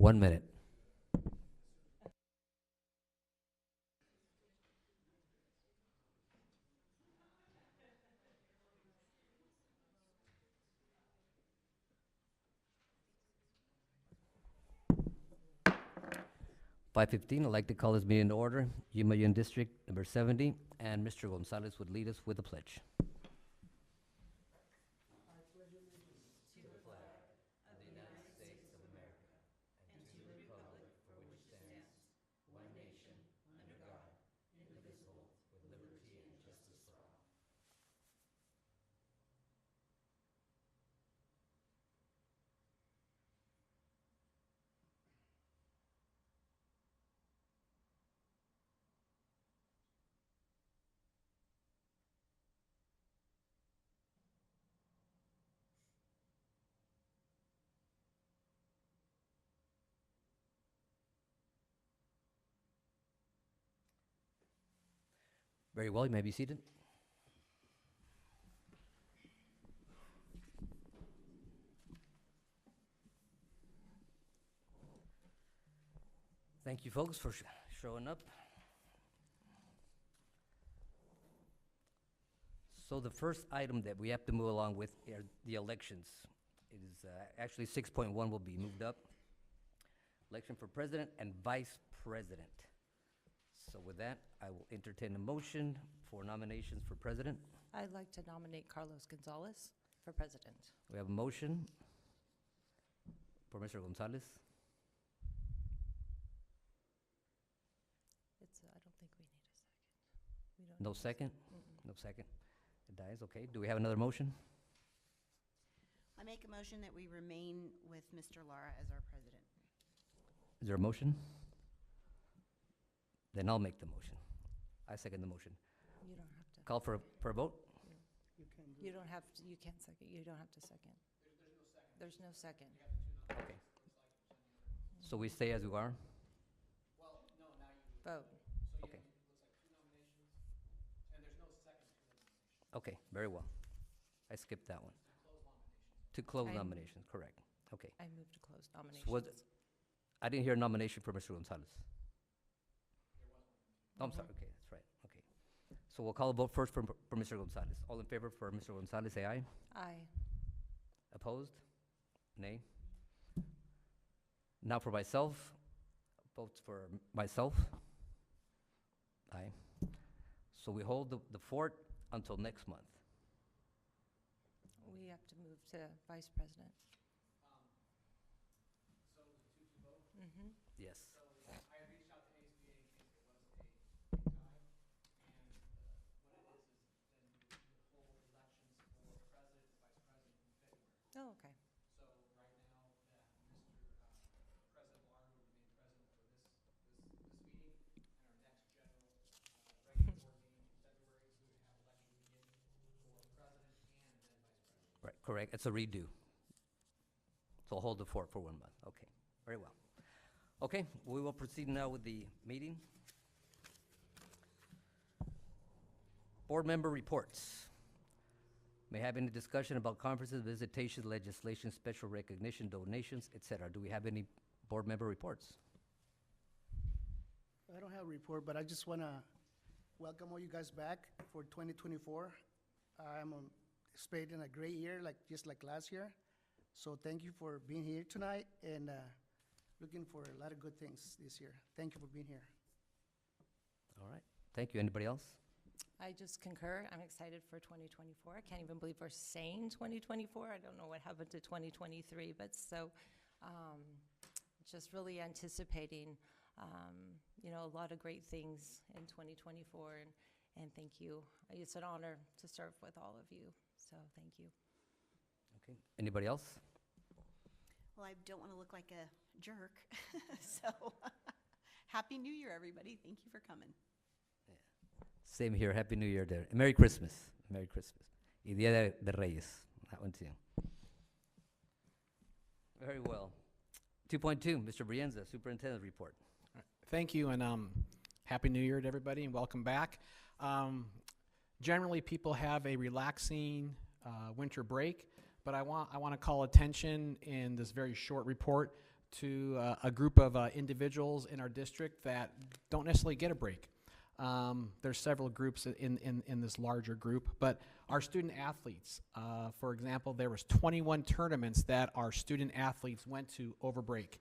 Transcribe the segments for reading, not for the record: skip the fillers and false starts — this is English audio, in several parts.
1 minute. (5:15), I'd like to call this meeting to order. Umayan District number 70, and Mr. Gonzalez would lead us with a pledge. Very well, you may be seated. Thank you, folks, for showing up. So the first item that we have to move along with are the elections. It is actually 6.1 will be moved up. Election for president and vice president. So with that, I will entertain a motion for nominations for president. I'd like to nominate Carlos Gonzalez for president. We have a motion for Mr. Gonzalez. I don't think we need a second. We don't No need a second? Mm-mm. No second. It dies, okay. Do we have another motion? I make a motion that we remain with Mr. Lara as our president. Is there a motion? Then I'll make the motion. I second the motion. You don't have to. Call for a vote? You don't have to, you can't second, you don't have to second. There's no second. Okay. So we stay as we are? Vote. Okay. Okay, very well. I skipped that one. To close I'm- nominations, correct. Okay. I move to close So was- nominations. I didn't hear a nomination for Mr. Gonzalez. Oh, I'm sorry, okay, that's right, okay. So we'll call a vote first for Mr. Gonzalez. All in favor for Mr. Gonzalez, say aye. Aye. Opposed? Nay. Now for myself, votes for myself. Aye. So we hold the fort until next month. We have to move to vice president. Mm-hmm. Yes. Oh, okay. Right, correct. It's a redo. So hold the fort for 1 month. Okay, very well. Okay, we will proceed now with the meeting. Board member reports. May have any discussion about conferences, visitations, legislation, special recognition, donations, etc. Do we have any board member reports? I don't have a report, but I just want to welcome all you guys back for 2024. I'm expecting a great year, just like last year. So thank you for being here tonight, and looking for a lot of good things this year. Thank you for being here. All right, thank you. Anybody else? I just concur. I'm excited for 2024. I can't even believe we're saying 2024. I don't know what happened to 2023, but so just really anticipating, a lot of great things in 2024, and thank you. It's an honor to serve with all of you, so thank you. Okay, anybody else? Well, I don't want to look like a jerk, so Happy New Year, everybody. Thank you for coming. Same here. Happy New Year there. Merry Christmas. Merry Christmas. Y Dia de Reyes. That one too. Very well. 2.2, Mr. Brienza, Superintendent Report. Thank you, and Happy New Year to everybody, and welcome back. Generally, people have a relaxing winter break, but I want to call attention in this very short report a group of individuals in our district that don't necessarily get a break. There's several groups in this larger group, but our student athletes, for example, there was 21 tournaments that our student athletes went to over break.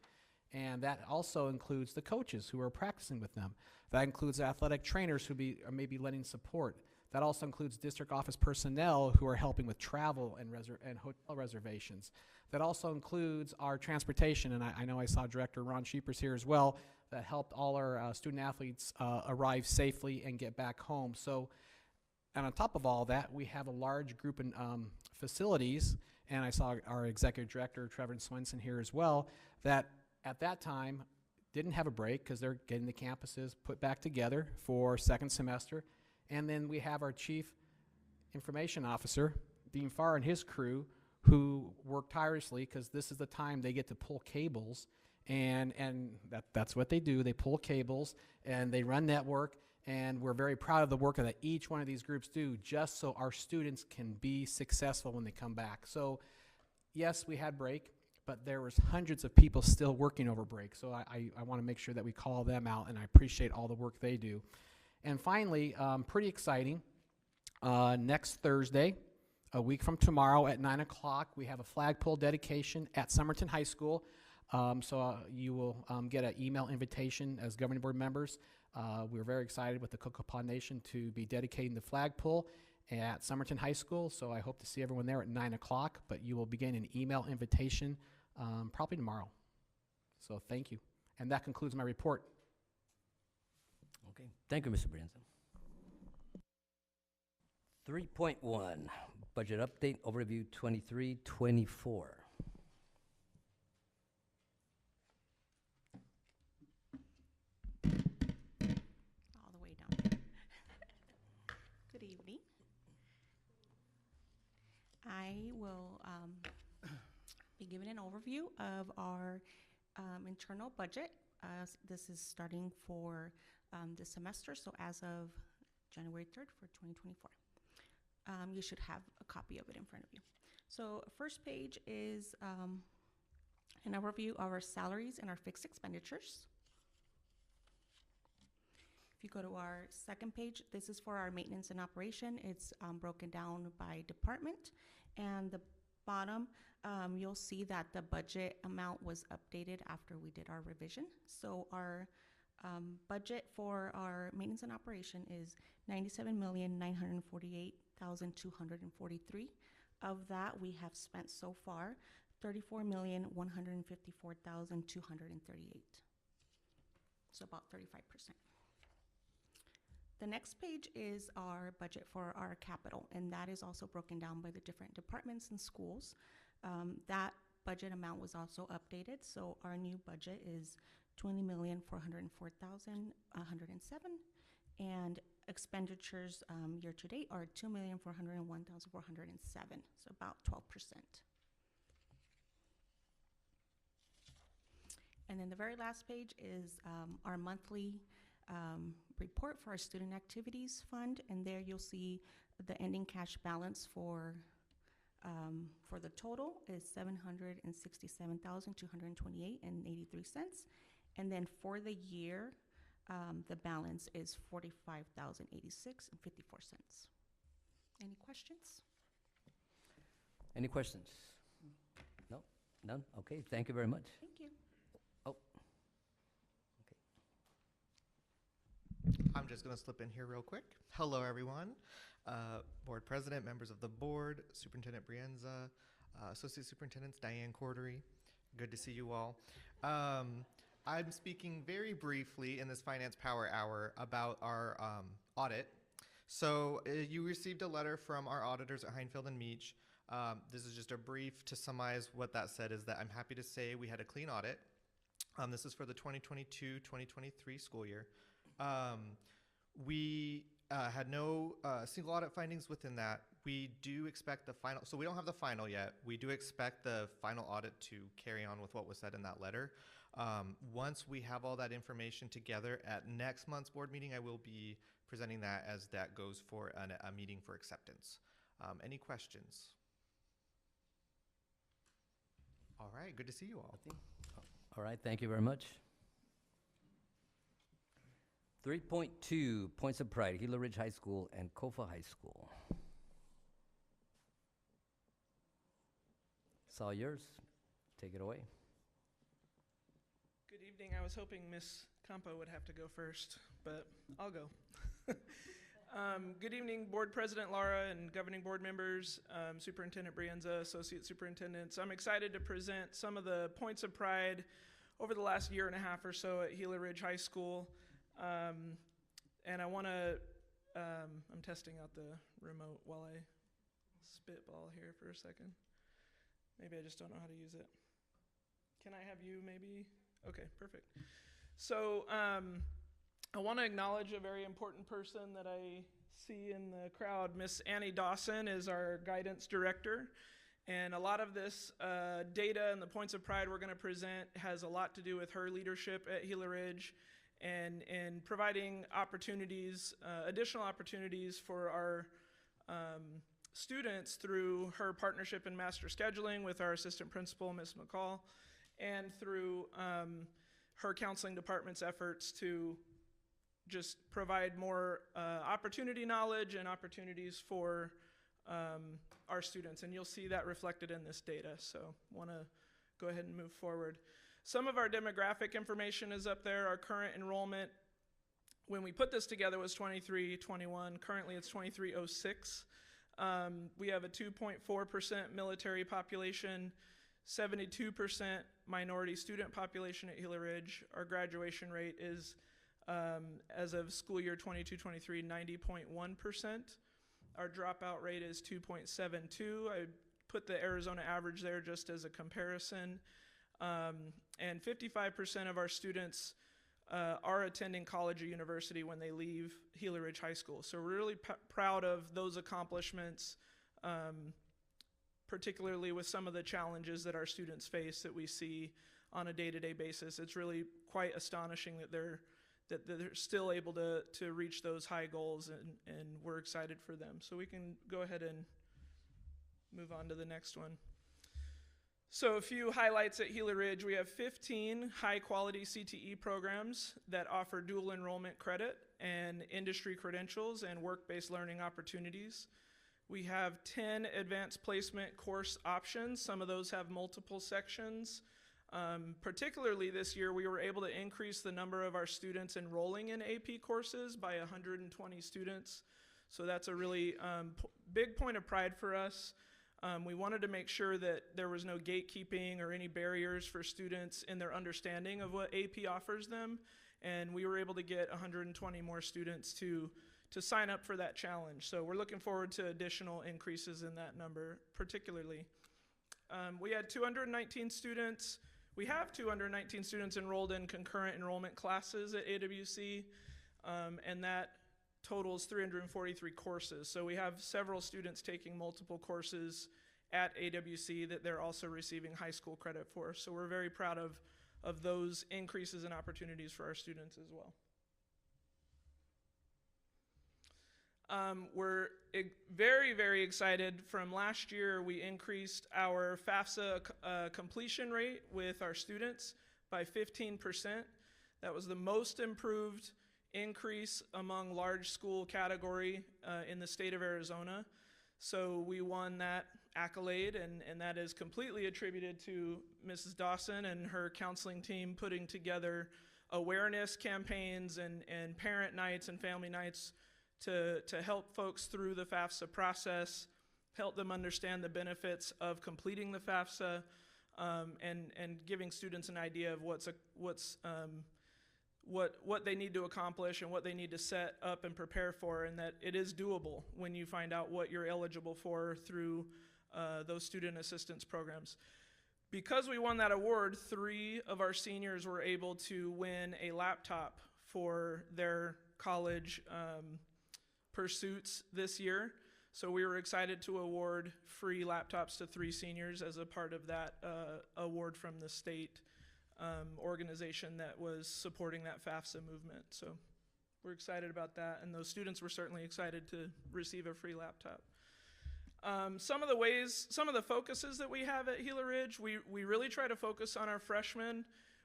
And that also includes the coaches who are practicing with them. That includes athletic trainers who are maybe lending support. That also includes district office personnel who are helping with travel and hotel reservations. That also includes our transportation, and I know I saw Director Ron Sheepers here as well, that helped all our student athletes arrive safely and get back home. So, and on top of all that, we have a large group in facilities, and I saw our Executive Director, Trevor Swenson, here as well, that at that time didn't have a break because they're getting the campuses put back together for second semester. And then we have our Chief Information Officer, Dean Farr, and his crew who work tirelessly because this is the time they get to pull cables, and that's what they do. They pull cables and they run network, and we're very proud of the work that each one of these groups do just so our students can be successful when they come back. So yes, we had break, but there was hundreds of people still working over break. So I want to make sure that we call them out, and I appreciate all the work they do. And finally, pretty exciting, next Thursday, a week from tomorrow at 9 o'clock, we have a flagpole dedication at Somerton High School. You will get an email invitation as governing board members. We're very excited with the Cocopah Nation to be dedicating the flagpole at Somerton High School, so I hope to see everyone there at 9 o'clock, but you will begin an email invitation probably tomorrow. So thank you. And that concludes my report. Okay, thank you, Mr. Brianza. 3.1, Budget Update Overview 23-24. All the way down. Good evening. I will be giving an overview of our internal budget. This is starting for this semester, so as of January 3rd for 2024. You should have a copy of it in front of you. So first page is an overview of our salaries and our fixed expenditures. If you go to our second page, this is for our maintenance and operation. It's broken down by department, and the bottom you'll see that the budget amount was updated after we did our revision. So our budget for our maintenance and operation is $97,948,243. Of that, we have spent so far $34,154,238. So about 35%. The next page is our budget for our capital, and that is also broken down by the different departments and schools. That budget amount was also updated, so our new budget is $20,404,107, and expenditures year to date are $2,401,407, so about 12%. And then the very last page is our monthly report for our student activities fund, and there you'll see the ending cash balance for the total is $767,228.83, and then for the year the balance is $45,086.54. Any questions? Any questions? No? None? Okay, thank you very much. Thank you. Oh, I'm just going to slip in here real quick. Hello, everyone. Board President, members of the board, Superintendent Brianza, Associate Superintendents Diane Cordery. Good to see you all. I'm speaking very briefly in this Finance Power Hour about our audit. So you received a letter from our auditors at Heinfeld and Meach. This is just a brief to summarize what that said is that I'm happy to say we had a clean audit. This is for the 2022-2023 school year. We had no single audit findings within that. We do expect the final, so we don't have the final yet. We do expect the final audit to carry on with what was said in that letter. Once we have all that information together at next month's board meeting, I will be presenting that as that goes for a meeting for acceptance. Any questions? All right, good to see you all. All right, thank you very much. 3.2, Points of Pride, Gila Ridge High School and Kofa High School. It's all yours. Take it away. Good evening. I was hoping Miss Campo would have to go first, but I'll go. Good evening, Board President Lara and governing board members, Superintendent Brienza, Associate Superintendents. I'm excited to present some of the points of pride over the last year and a half or so at Gila Ridge High School. And I want to, I'm testing out the remote while I spitball here for a second. Maybe I just don't know how to use it. Can I have you maybe? Okay, perfect. So I want to acknowledge a very important person that I see in the crowd. Miss Annie Dawson is our guidance director. And a lot of this data and the points of pride we're going to present has a lot to do with her leadership at Gila Ridge and providing opportunities, additional opportunities for our students through her partnership in master scheduling with our assistant principal, Ms. McCall, and through her counseling department's efforts to just provide more opportunity knowledge and opportunities for our students. And you'll see that reflected in this data. So want to go ahead and move forward. Some of our demographic information is up there. Our current enrollment, when we put this together, was 2321. Currently, it's 2306. We have a 2.4% military population, 72% minority student population at Gila Ridge. Our graduation rate is, as of school year 22-23, 90.1%. Our dropout rate is 2.72. I put the Arizona average there just as a comparison. And 55% of our students are attending college or university when they leave Gila Ridge High School. So we're really proud of those accomplishments, particularly with some of the challenges that our students face that we see on a day-to-day basis. It's really quite astonishing that they're still able to reach those high goals, and we're excited for them. So we can go ahead and move on to the next one. So a few highlights at Gila Ridge. We have 15 high-quality CTE programs that offer dual enrollment credit and industry credentials and work-based learning opportunities. We have 10 advanced placement course options. Some of those have multiple sections. Particularly this year, we were able to increase the number of our students enrolling in AP courses by 120 students. So that's a really big point of pride for us. We wanted to make sure that there was no gatekeeping or any barriers for students in their understanding of what AP offers them. And we were able to get 120 more students to sign up for that challenge. So we're looking forward to additional increases in that number, particularly. We had 219 students. We have 219 students enrolled in concurrent enrollment classes at AWC, and that totals 343 courses. So we have several students taking multiple courses at AWC that they're also receiving high school credit for. So we're very proud of those increases in opportunities for our students as well. We're very, very excited. From last year, we increased our FAFSA completion rate with our students by 15%. That was the most improved increase among large school category in the state of Arizona. So we won that accolade, and that is completely attributed to Mrs. Dawson and her counseling team putting together awareness campaigns and parent nights and family nights to help folks through the FAFSA process, help them understand the benefits of completing the FAFSA, and giving students an idea of what they need to accomplish and what they need to set up and prepare for, and that it is doable when you find out what you're eligible for through those student assistance programs. Because we won that award, 3 of our seniors were able to win a laptop for their college pursuits this year. So we were excited to award free laptops to 3 seniors as a part of that award from the state organization that was supporting that FAFSA movement. So we're excited about that, and those students were certainly excited to receive a free laptop. Some of the focuses that we have at Gila Ridge, we really try to focus on our freshmen.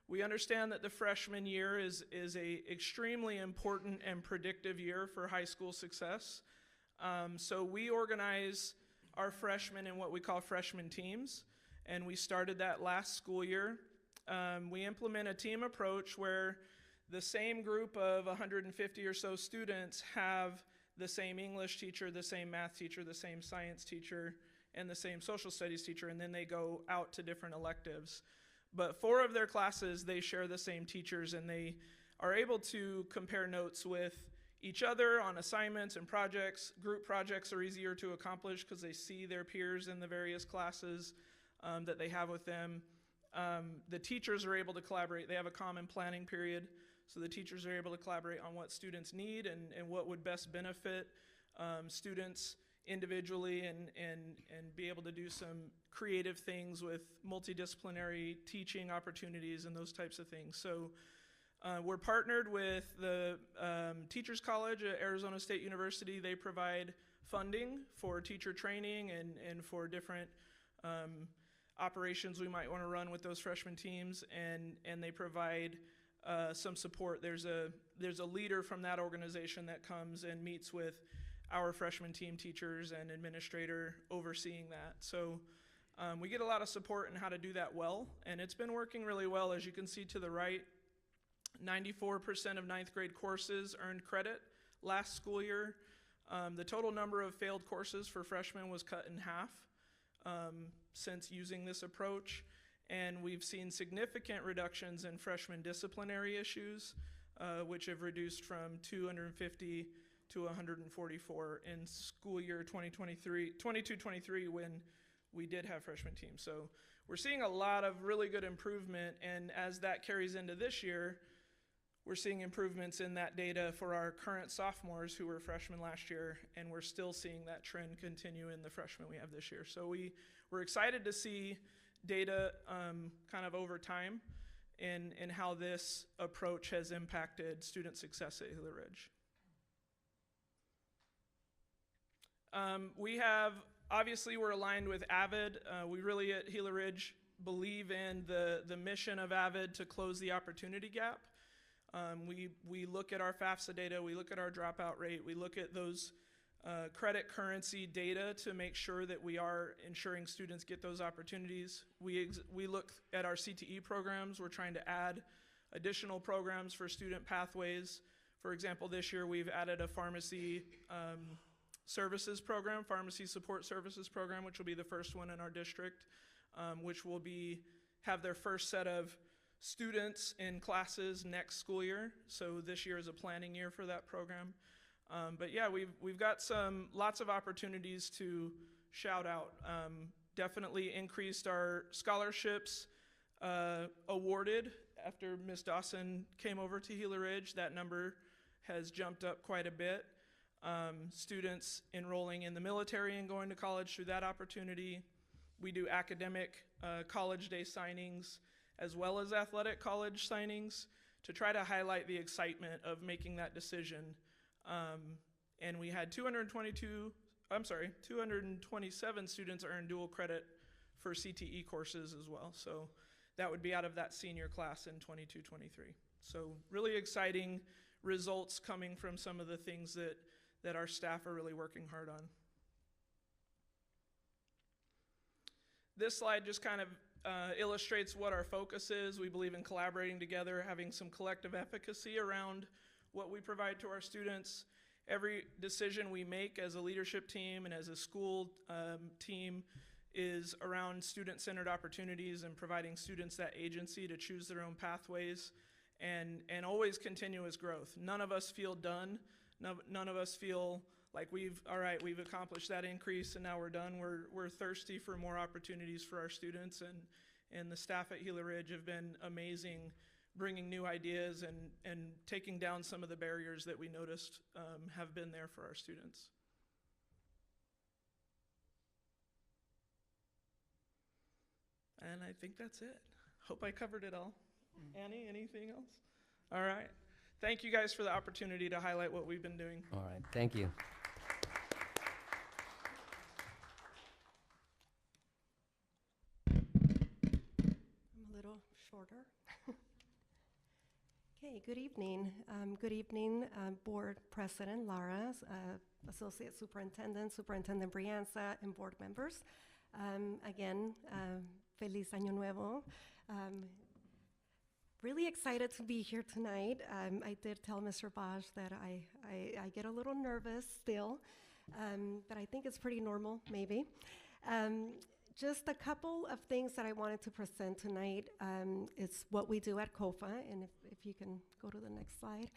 We understand that the freshman year is a extremely important and predictive year for high school success. So we organize our freshmen in what we call freshman teams, and we started that last school year. We implement a team approach where the same group of 150 or so students have the same English teacher, the same math teacher, the same science teacher, and the same social studies teacher, and then they go out to different electives. But 4 of their classes, they share the same teachers, and they are able to compare notes with each other on assignments and projects. Group projects are easier to accomplish because they see their peers in the various classes that they have with them. The teachers are able to collaborate. They have a common planning period, so the teachers are able to collaborate on what students need and what would best benefit students individually and be able to do some creative things with multidisciplinary teaching opportunities and those types of things. So we're partnered with the Teachers College at Arizona State University. They provide funding for teacher training and for different operations we might want to run with those freshman teams, and they provide some support. There's a leader from that organization that comes and meets with our freshman team teachers and administrator overseeing that. So we get a lot of support in how to do that well, and it's been working really well. As you can see to the right, 94% of ninth grade courses earned credit last school year. The total number of failed courses for freshmen was cut in half since using this approach, and we've seen significant reductions in freshman disciplinary issues, which have reduced from 250 to 144 in school year 22-23 when we did have freshman teams. So we're seeing a lot of really good improvement, and as that carries into this year, we're seeing improvements in that data for our current sophomores who were freshmen last year, and we're still seeing that trend continue in the freshmen we have this year. So we're excited to see data kind of over time and how this approach has impacted student success at Gila Ridge. Obviously we're aligned with AVID. We really at Gila Ridge believe in the mission of AVID to close the opportunity gap. We look at our FAFSA data, we look at our dropout rate, we look at those credit currency data to make sure that we are ensuring students get those opportunities. We look at our CTE programs. We're trying to add additional programs for student pathways. For example, this year we've added a pharmacy services program, pharmacy support services program, which will be the first one in our district, which will have their first set of students in classes next school year. So this year is a planning year for that program. But yeah, we've got lots of opportunities to shout out. Definitely increased our scholarships awarded after Ms. Dawson came over to Gila Ridge. That number has jumped up quite a bit. Students enrolling in the military and going to college through that opportunity. We do academic college day signings as well as athletic college signings to try to highlight the excitement of making that decision. And we had 227 students earn dual credit for CTE courses as well. So that would be out of that senior class in 22-23. So really exciting results coming from some of the things that our staff are really working hard on. This slide just kind of illustrates what our focus is. We believe in collaborating together, having some collective efficacy around what we provide to our students. Every decision we make as a leadership team and as a school team is around student-centered opportunities and providing students that agency to choose their own pathways and always continuous growth. None of us feel done. None of us feel like we've accomplished that increase and now we're done. We're thirsty for more opportunities for our students, and the staff at Gila Ridge have been amazing, bringing new ideas and taking down some of the barriers that we noticed have been there for our students. And I think that's it. Hope I covered it all. Annie, anything else? All right. Thank you guys for the opportunity to highlight what we've been doing. All right, thank you. I'm a little shorter. Okay, good evening. Good evening, Board President Lara, Associate Superintendent, Superintendent Brianza, and board members. Again, Feliz Año Nuevo. Really excited to be here tonight. I did tell Mr. Bosch that I get a little nervous still, but I think it's pretty normal, maybe. Just a couple of things that I wanted to present tonight is what we do at COFA, and if you can go to the next slide.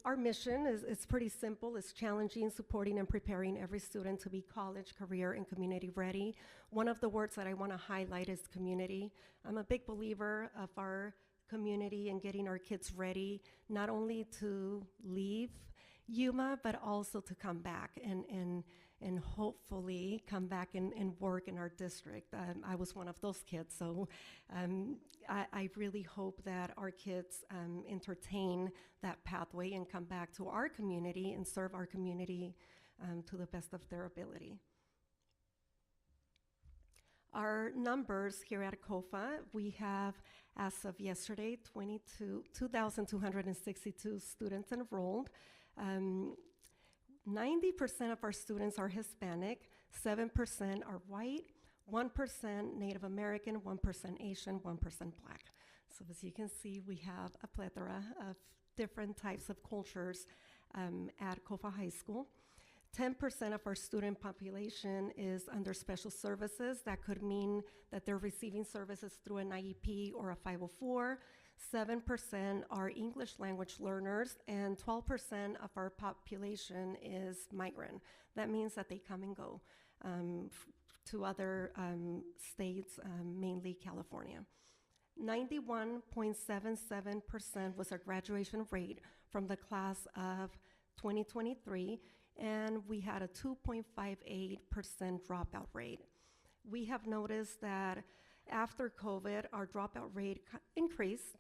Our mission is pretty simple. It's challenging, supporting, and preparing every student to be college, career, and community ready. One of the words that I want to highlight is community. I'm a big believer of our community and getting our kids ready, not only to leave Yuma, but also to come back and hopefully come back and work in our district. I was one of those kids, so I really hope that our kids entertain that pathway and come back to our community and serve our community to the best of their ability. Our numbers here at COFA, we have, as of yesterday, 2,262 students enrolled. 90% of our students are Hispanic, 7% are white, 1% Native American, 1% Asian, 1% Black. So as you can see, we have a plethora of different types of cultures at COFA High School. 10% of our student population is under special services. That could mean that they're receiving services through an IEP or a 504. 7% are English language learners, and 12% of our population is migrant. That means that they come and go to other states, mainly California. 91.77% was our graduation rate from the class of 2023, and we had a 2.58% dropout rate. We have noticed that after COVID, our dropout rate increased,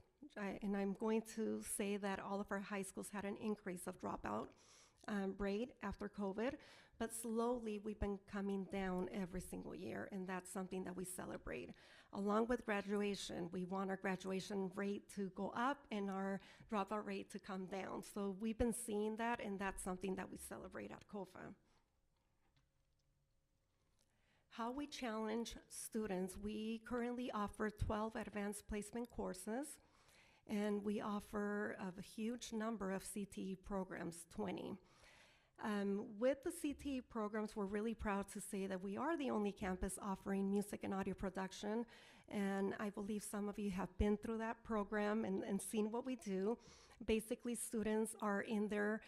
and I'm going to say that all of our high schools had an increase of dropout rate after COVID, but slowly we've been coming down every single year, and that's something that we celebrate. Along with graduation, we want our graduation rate to go up and our dropout rate to come down. So we've been seeing that, and that's something that we celebrate at COFA. How we challenge students, we currently offer 12 advanced placement courses, and we offer a huge number of CTE programs, 20. With the CTE programs, we're really proud to say that we are the only campus offering music and audio production, and I believe some of you have been through that program and seen what we do. Basically, students are in there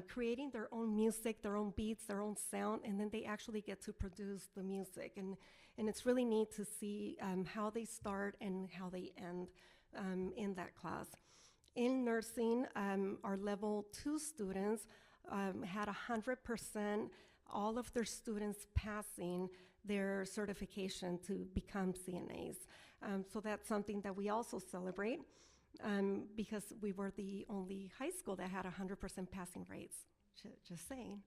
creating their own music, their own beats, their own sound, and then they actually get to produce the music. And it's really neat to see how they start and how they end in that class. In nursing, our level 2 students had 100% all of their students passing their certification to become CNAs. So that's something that we also celebrate because we were the only high school that had 100% passing rates. Just saying.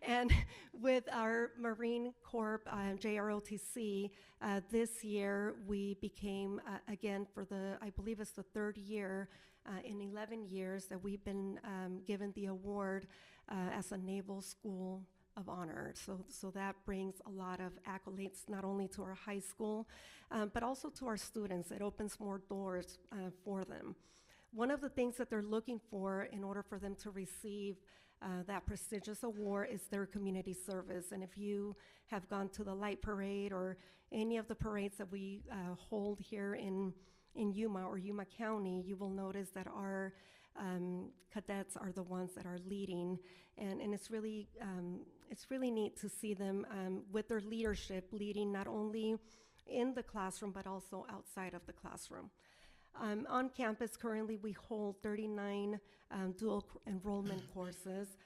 And with our Marine Corps JROTC, this year we became, again, for the, I believe it's the third year in 11 years that we've been given the award as a Naval School of Honor. So that brings a lot of accolades, not only to our high school, but also to our students. It opens more doors for them. One of the things that they're looking for in order for them to receive that prestigious award is their community service. And if you have gone to the light parade or any of the parades that we hold here in Yuma or Yuma County, you will notice that our cadets are the ones that are leading. And it's really neat to see them with their leadership leading not only in the classroom but also outside of the classroom. On campus, currently we hold 39 dual enrollment courses.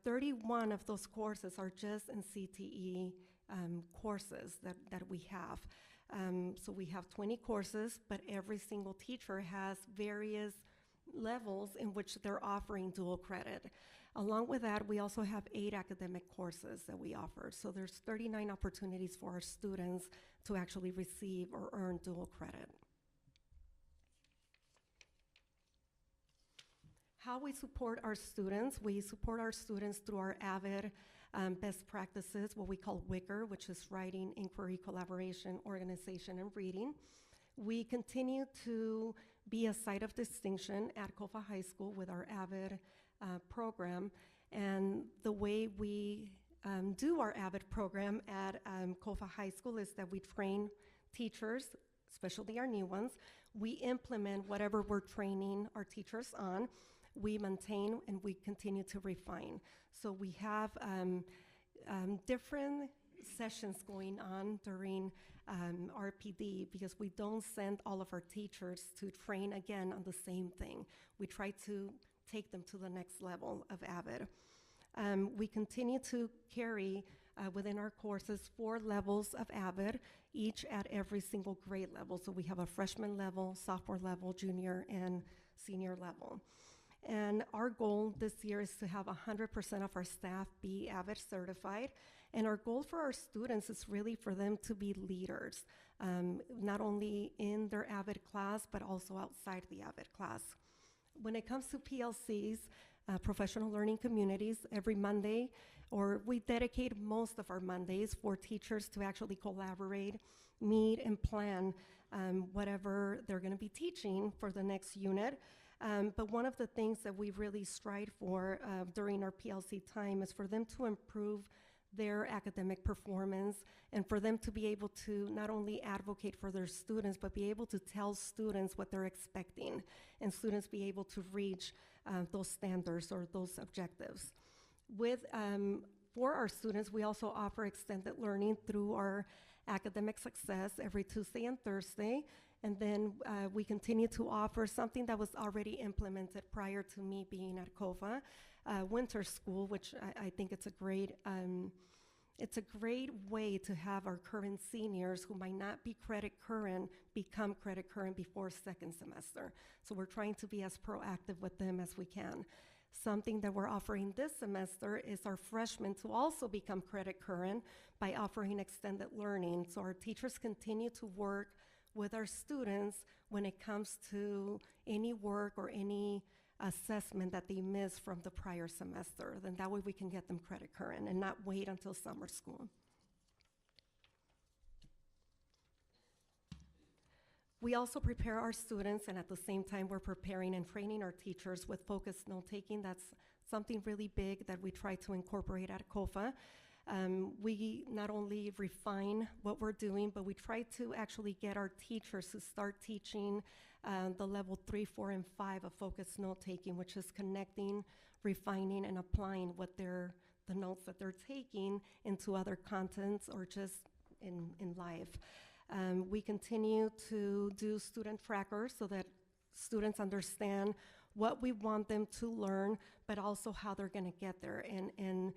31 of those courses are just in CTE courses that we have. So we have 20 courses, but every single teacher has various levels in which they're offering dual credit. Along with that, we also have 8 academic courses that we offer. So there's 39 opportunities for our students to actually receive or earn dual credit. How we support our students, we support our students through our AVID best practices, what we call WICR, which is writing, inquiry, collaboration, organization, and reading. We continue to be a site of distinction at COFA High School with our AVID program. And the way we do our AVID program at COFA High School is that we train teachers, especially our new ones. We implement whatever we're training our teachers on. We maintain and we continue to refine. So we have different sessions going on during RPD because we don't send all of our teachers to train again on the same thing. We try to take them to the next level of AVID. We continue to carry within our courses 4 levels of AVID, each at every single grade level. So we have a freshman level, sophomore level, junior, and senior level. And our goal this year is to have 100% of our staff be AVID certified. And our goal for our students is really for them to be leaders, not only in their AVID class, but also outside the AVID class. When it comes to PLCs, professional learning communities, every Monday, or we dedicate most of our Mondays for teachers to actually collaborate, meet, and plan whatever they're going to be teaching for the next unit. But one of the things that we really strive for during our PLC time is for them to improve their academic performance and for them to be able to not only advocate for their students, but be able to tell students what they're expecting and students be able to reach those standards or those objectives. For our students, we also offer extended learning through our academic success every Tuesday and Thursday. And then we continue to offer something that was already implemented prior to me being at COFA, winter school, which I think it's a great way to have our current seniors who might not be credit current become credit current before second semester. So we're trying to be as proactive with them as we can. Something that we're offering this semester is our freshmen to also become credit current by offering extended learning. So our teachers continue to work with our students when it comes to any work or any assessment that they miss from the prior semester. Then that way we can get them credit current and not wait until summer school. We also prepare our students, and at the same time we're preparing and training our teachers with focused note-taking. That's something really big that we try to incorporate at COFA. We not only refine what we're doing, but we try to actually get our teachers to start teaching the level 3, 4, and 5 of focused note-taking, which is connecting, refining, and applying the notes that they're taking into other contents or just in life. We continue to do student trackers so that students understand what we want them to learn, but also how they're going to get there and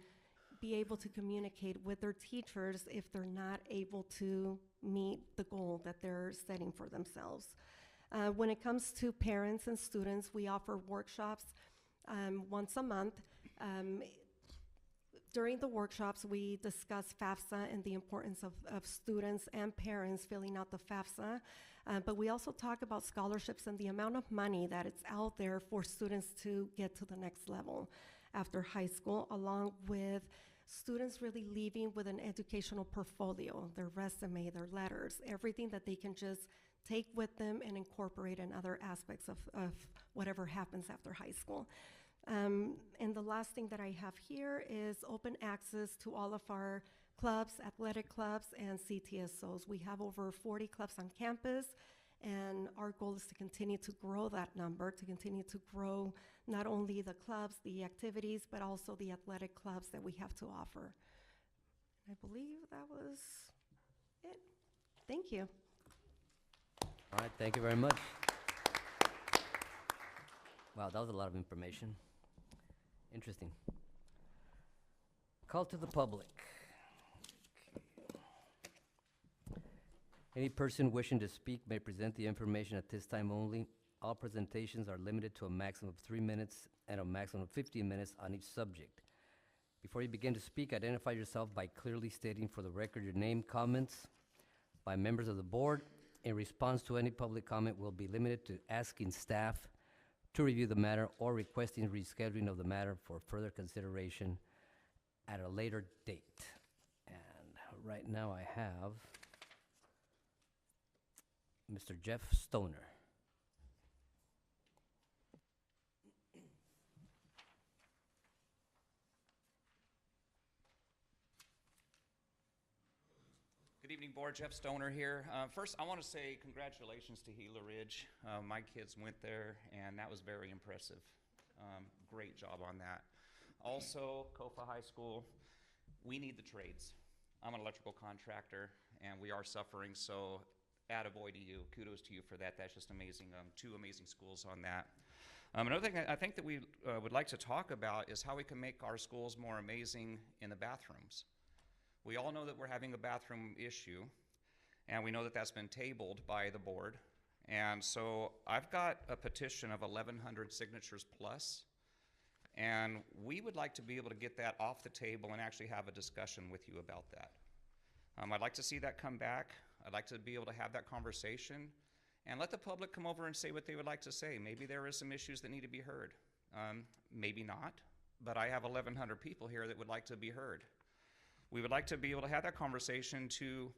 be able to communicate with their teachers if they're not able to meet the goal that they're setting for themselves. When it comes to parents and students, we offer workshops once a month. During the workshops, we discuss FAFSA and the importance of students and parents filling out the FAFSA, but we also talk about scholarships and the amount of money that it's out there for students to get to the next level after high school, along with students really leaving with an educational portfolio, their resume, their letters, everything that they can just take with them and incorporate in other aspects of whatever happens after high school. And the last thing that I have here is open access to all of our clubs, athletic clubs, and CTSOs. We have over 40 clubs on campus, and our goal is to continue to grow that number, to continue to grow not only the clubs, the activities, but also the athletic clubs that we have to offer. I believe that was it. Thank you. All right, thank you very much. Wow, that was a lot of information. Interesting. Call to the public. Okay. Any person wishing to speak may present the information at this time only. All presentations are limited to a maximum of 3 minutes and a maximum of 15 minutes on each subject. Before you begin to speak, identify yourself by clearly stating for the record your name. Comments by members of the board in response to any public comment will be limited to asking staff to review the matter or requesting rescheduling of the matter for further consideration at a later date. And right now I have Mr. Jeff Stoner. Good evening, Board. Jeff Stoner here. First, I want to say congratulations to Gila Ridge. My kids went there, and that was very impressive. Great job on that. Also, Kofa High School, we need the trades. I'm an electrical contractor, and we are suffering, so attaboy to you. Kudos to you for that. That's just amazing. Two amazing schools on that. Another thing I think that we would like to talk about is how we can make our schools more amazing in the bathrooms. We all know that we're having a bathroom issue, and we know that that's been tabled by the board. And so I've got a petition of 1,100 signatures plus, and we would like to be able to get that off the table and actually have a discussion with you about that. I'd like to see that come back. I'd like to be able to have that conversation and let the public come over and say what they would like to say. Maybe there is some issues that need to be heard. Maybe not, but I have 1,100 people here that would like to be heard. We would like to be able to have that conversation to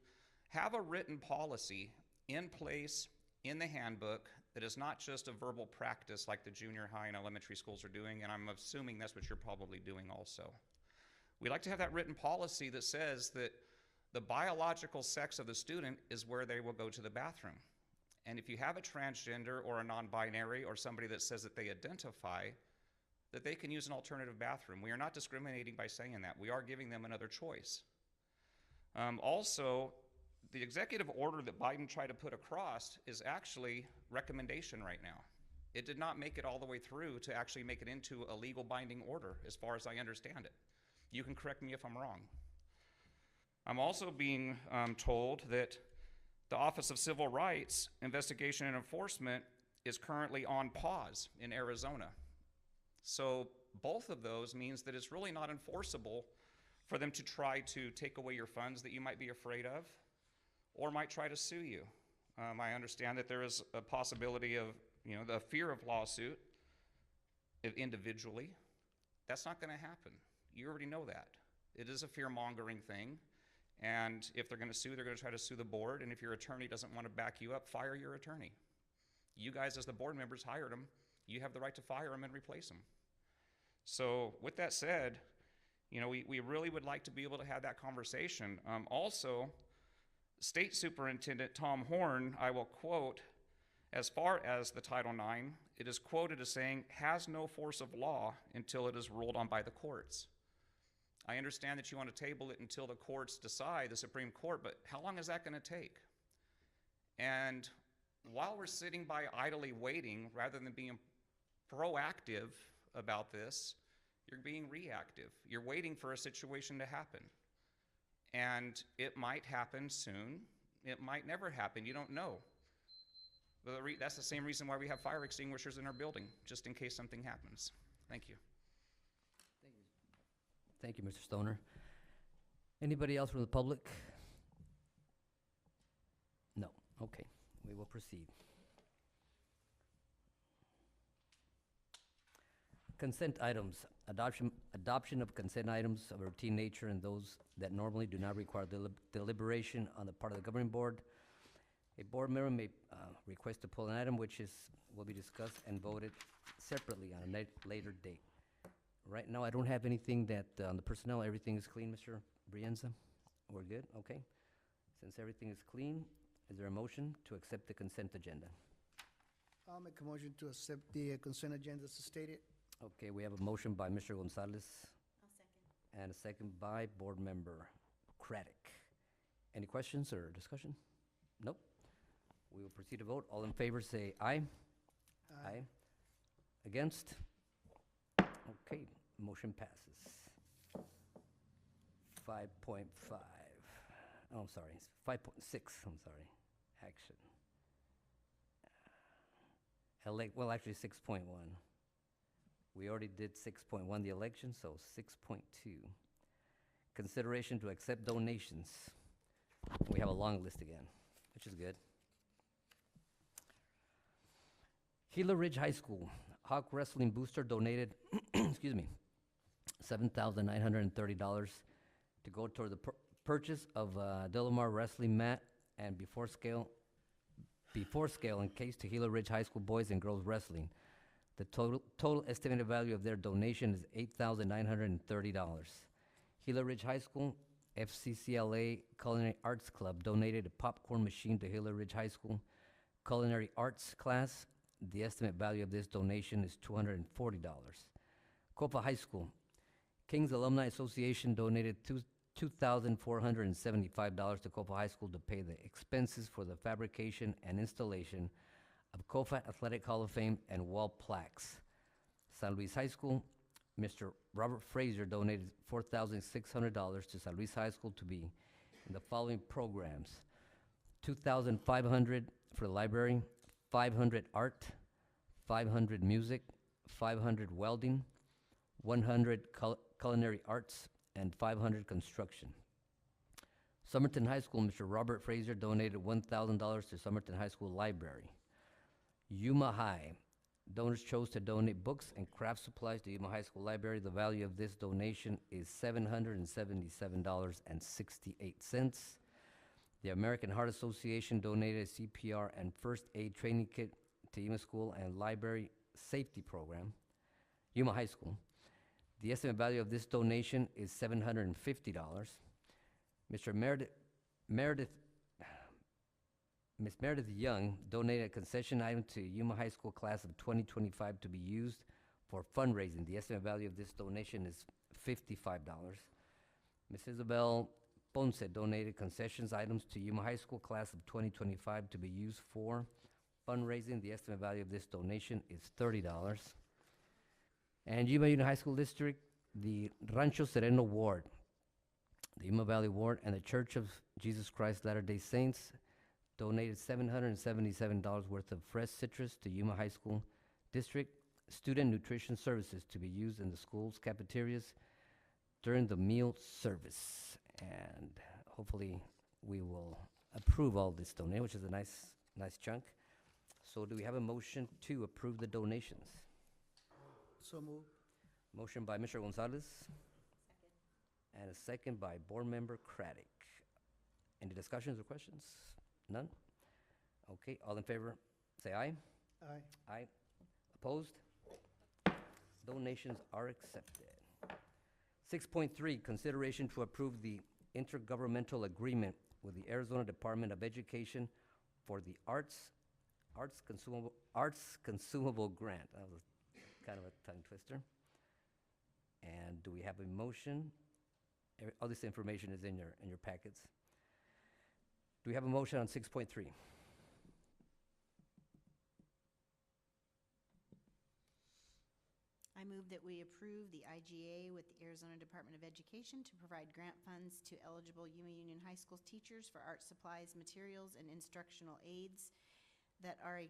have a written policy in place in the handbook that is not just a verbal practice like the junior high and elementary schools are doing, and I'm assuming that's what you're probably doing also. We'd like to have that written policy that says that the biological sex of the student is where they will go to the bathroom. And if you have a transgender or a non-binary or somebody that says that they identify, that they can use an alternative bathroom. We are not discriminating by saying that. We are giving them another choice. Also, the executive order that Biden tried to put across is actually recommendation right now. It did not make it all the way through to actually make it into a legal binding order, as far as I understand it. You can correct me if I'm wrong. I'm also being told that the Office of Civil Rights Investigation and Enforcement is currently on pause in Arizona. So both of those means that it's really not enforceable for them to try to take away your funds that you might be afraid of or might try to sue you. I understand that there is a possibility of, the fear of lawsuit individually. That's not going to happen. You already know that. It is a fear-mongering thing, and if they're going to sue, they're going to try to sue the board, and if your attorney doesn't want to back you up, fire your attorney. You guys, as the board members, hired him. You have the right to fire him and replace him. So with that said, we really would like to be able to have that conversation. Also, State Superintendent Tom Horn, I will quote, as far as the Title IX, it is quoted as saying, has no force of law until it is ruled on by the courts. I understand that you want to table it until the courts decide, the Supreme Court, but how long is that going to take? And while we're sitting by idly waiting, rather than being proactive about this, you're being reactive. You're waiting for a situation to happen. And it might happen soon. It might never happen. You don't know. That's the same reason why we have fire extinguishers in our building, just in case something happens. Thank you. Thank you, Mr. Stoner. Anybody else from the public? No. Okay. We will proceed. Consent items. Adoption of consent items of a routine nature and those that normally do not require deliberation on the part of the governing board. A board member may request to pull an item which will be discussed and voted separately on a later date. Right now, I don't have anything that, on the personnel, everything is clean, Mr. Brienza? We're good? Okay. Since everything is clean, is there a motion to accept the consent agenda? I'll make a motion to accept the consent agenda as stated. Okay, we have a motion by Mr. Gonzalez. I'll second. And a second by Board Member Craddock. Any questions or discussion? Nope. We will proceed to vote. All in favor say aye. Aye. Against? Okay, motion passes. 5.5. Oh, I'm sorry, 5.6, I'm sorry, action. Well, actually 6.1. We already did 6.1, the election, so 6.2. Consideration to accept donations. We have a long list again, which is good. Gila Ridge High School, Hawk Wrestling Booster donated, excuse me, $7,930 to go toward the purchase of Delamar wrestling mat and before scale and case to Gila Ridge High School boys and girls wrestling. The total estimated value of their donation is $8,930. Gila Ridge High School FCCLA Culinary Arts Club donated a popcorn machine to Gila Ridge High School Culinary Arts class. The estimate value of this donation is $240. Copa High School Kings Alumni Association donated $2,475 to Copa High School to pay the expenses for the fabrication and installation of Copa Athletic Hall of Fame and wall plaques. San Luis High School, Mr. Robert Fraser donated $4,600 to San Luis High School to be in the following programs: $2,500 for the library, $500 art, $500 music, $500 welding, $100 culinary arts, and $500 construction. Somerton High School, Mr. Robert Fraser donated $1,000 to Somerton High School Library. Yuma High, donors chose to donate books and craft supplies to Yuma High School Library. The value of this donation is $777.68. The American Heart Association donated a CPR and first aid training kit to Yuma School and Library Safety Program, Yuma High School. The estimated value of this donation is $750. Mr. Ms. Meredith Young donated a concession item to Yuma High School class of 2025 to be used for fundraising. The estimated value of this donation is $55. Ms. Isabel Ponce donated concessions items to Yuma High School class of 2025 to be used for fundraising. The estimated value of this donation is $30. And Yuma Union High School District, the Rancho Sereno Ward, the Yuma Valley Ward, and the Church of Jesus Christ Latter-day Saints donated $777 worth of fresh citrus to Yuma High School District student nutrition services to be used in the school's cafeterias during the meal service. And hopefully we will approve all this donation, which is a nice chunk. So do we have a motion to approve the donations? So move. Motion by Mr. Gonzalez. And a second by Board Member Craddock. Any discussions or questions? None? Okay, all in favor, say aye. Aye. Aye. Opposed? Donations are accepted. 6.3, consideration to approve the intergovernmental agreement with the Arizona Department of Education for the Arts Consumable Grant. That was kind of a tongue twister. And do we have a motion? All this information is in your packets. Do we have a motion on 6.3? I move that we approve the IGA with the Arizona Department of Education to provide grant funds to eligible Yuma Union High School teachers for art supplies, materials, and instructional aids that are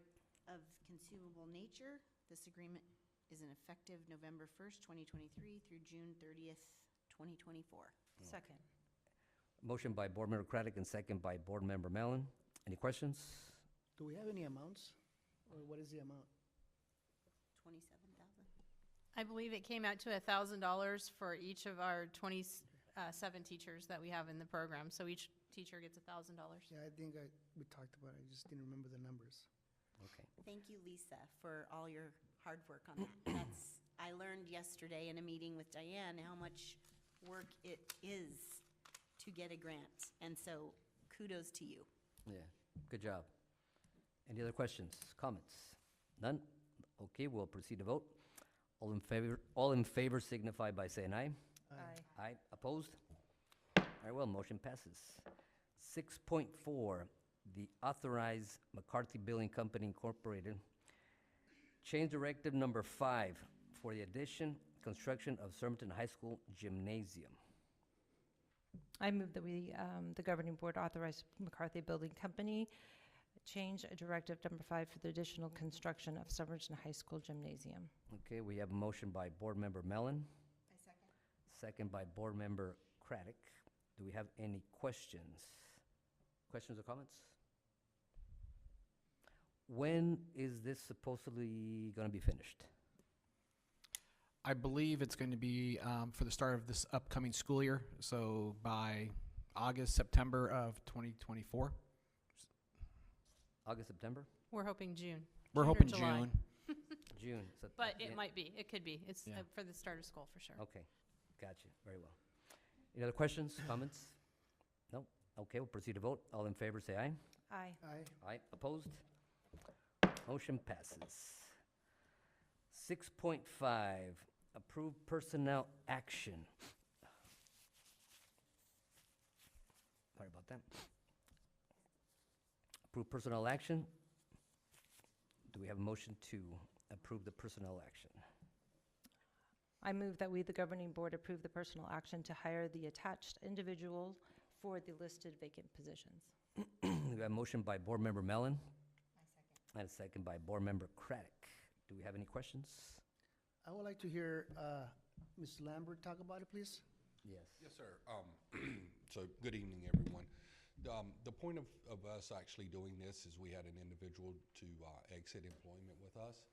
of consumable nature. This agreement is in effective November 1st, 2023 through June 30th, 2024. Second. Motion by Board Member Craddock and second by Board Member Mellon. Any questions? Do we have any amounts? Or what is the amount? 27,000. I believe it came out to $1,000 for each of our 27 teachers that we have in the program. So each teacher gets $1,000. Yeah, I think we talked about it. I just didn't remember the numbers. Okay. Thank you, Lisa, for all your hard work on that. I learned yesterday in a meeting with Diane how much work it is to get a grant, and so kudos to you. Yeah, good job. Any other questions, comments? None? Okay, we'll proceed to vote. All in favor signify by saying aye. Aye. Aye. Opposed? Very well, motion passes. 6.4, the authorized McCarthy Building Company Incorporated change directive number 5 for the addition, construction of Somerton High School Gymnasium. I move that the governing board authorize McCarthy Building Company change directive number 5 for the additional construction of Somerton High School Gymnasium. Okay, we have a motion by Board Member Mellon. I second. Second by Board Member Craddock. Do we have any questions? Questions or comments? When is this supposedly going to be finished? I believe it's going to be for the start of this upcoming school year, so by August, September of 2024. August, September? We're hoping June. We're June or hoping July. June. June. So But yeah. it might be, it could be. It's Yeah. for the start of school, for sure. Okay, gotcha, very well. Any other questions, comments? No? Okay, we'll proceed to vote. All in favor, say aye. Aye. Aye. Aye, opposed? Motion passes. 6.5, approve personnel action. Sorry about that. Approve personnel action. Do we have a motion to approve the personnel action? I move that we, the governing board, approve the personal action to hire the attached individual for the listed vacant positions. We have a motion by Board Member Mellon. And a second by Board Member Craddock. Do we have any questions? I would like to hear Ms. Lambert talk about it, please. Yes. Yes, sir. So, good evening, everyone. The point of us actually doing this is we had an individual to exit employment with us,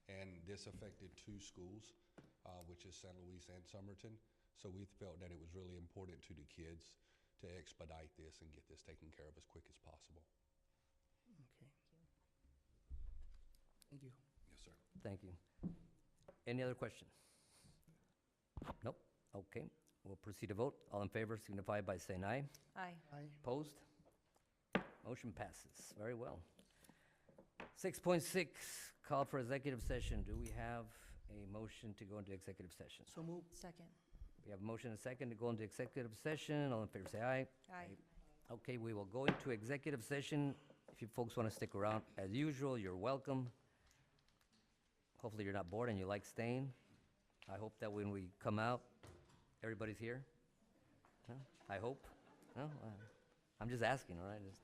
and this affected 2 schools, which is San Luis and Somerton. So we felt that it was really important to the kids to expedite this and get this taken care of as quick as possible. Okay. Thank you. Yes, sir. Thank you. Any other questions? Nope. Okay. We'll proceed to vote. All in favor signify by saying aye. Aye. Aye. Opposed? Motion passes. Very well. 6.6, call for executive session. Do we have a motion to go into executive session? So move. Second. We have a motion and a second to go into executive session. All in favor say aye. Aye. Okay, we will go into executive session. If you folks want to stick around, as usual, you're welcome. Hopefully you're not bored and you like staying. I hope that when we come out, everybody's here. Huh? I hope. No? I'm just asking, all right? Just